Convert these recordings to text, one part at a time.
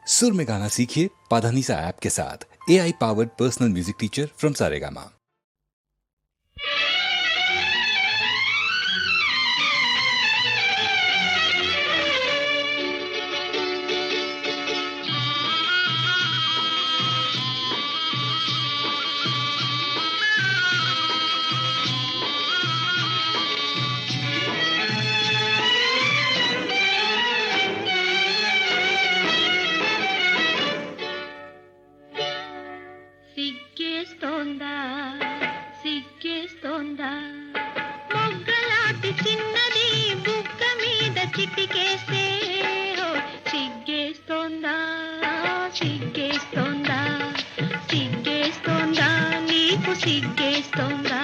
सुर में गाना सीखिए पाधानीसा ऐप के साथ। AI powered personal music teacher from Saregama. సిగ్గేస్తోందా మొగ్గలాంటి చిన్నది బుగ్గ మీద చిటికేస్తే సిగ్గేస్తోందా సిగ్గేస్తోందా సిగ్గేస్తోందా నీకు సిగ్గేస్తోందా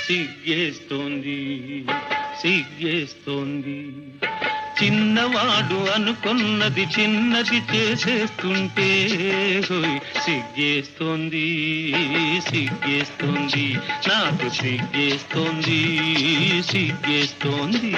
సిగ్గేస్తోంది సిగ్గేస్తోంది చిన్నవాడు అనుకున్నది చిన్నది చేసేస్తుంటే సిగ్గేస్తోంది సిగ్గేస్తోంది నాకు సిగ్గేస్తోంది సిగ్గేస్తోంది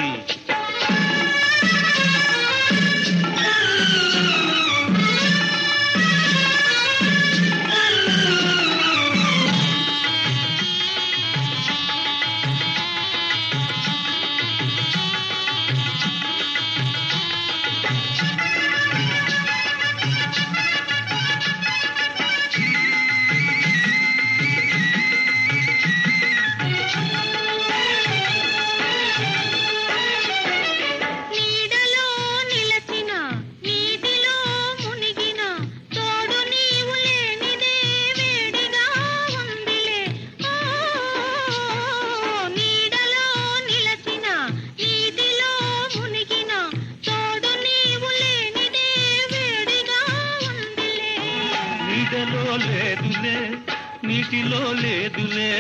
నీటిలో లేదులే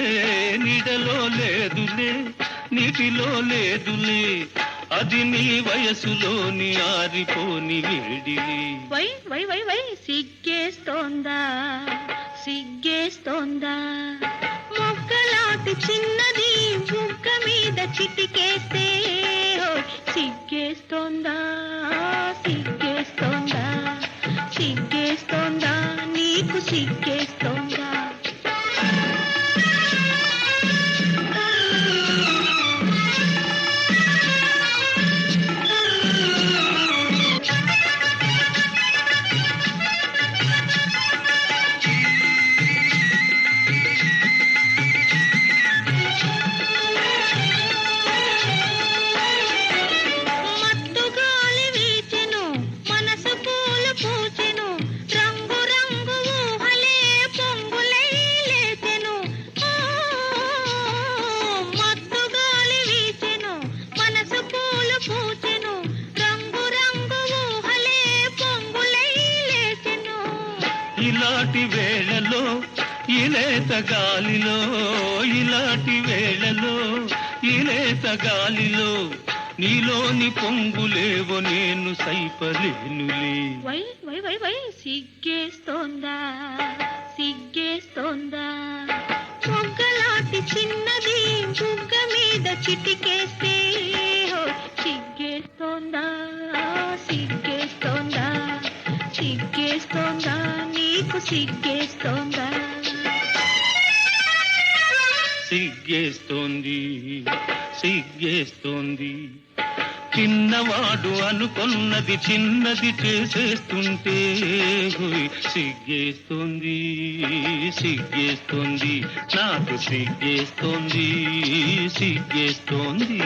నీడలో లేదులే నీటిలో లేదులే అది నీ వయసులోని ఆరిపోని వేడిలి వై వై వై వై సిగ్గేస్తోందా సిగ్గేస్తోందా మొగ్గలాంటి చిన్నది బుగ్గ మీద చిటికేస్తే సిగ్గేస్తోందా సిగ్గేస్తోందా సిగ్గేస్తోందా నీకు సిగ్గేస్తోందా ఇలాంటి వేళలో ఇలేత గాలిలో ఇలాంటి వేళలో ఇలేత గాలిలో నీలోని పొంగులేవో నేను సైపలేనులే వై వై వై వై సిగ్గేస్తోందా సిగ్గేస్తోందా మొగ్గలాంటి చిన్నది బుగ్గ మీద చిటికేస్తే సిగ్గేస్తోందా సిగ్గేస్తోందా సిగ్గేస్తోందా నీకు సిగ్గేస్తోందా సిగ్గేస్తోంది సిగ్గేస్తోంది చిన్నవాడు అనుకున్నది చిన్నది చేసేస్తుంటే సిగ్గేస్తోంది సిగ్గేస్తోంది నాకు సిగ్గేస్తోంది సిగ్గేస్తోంది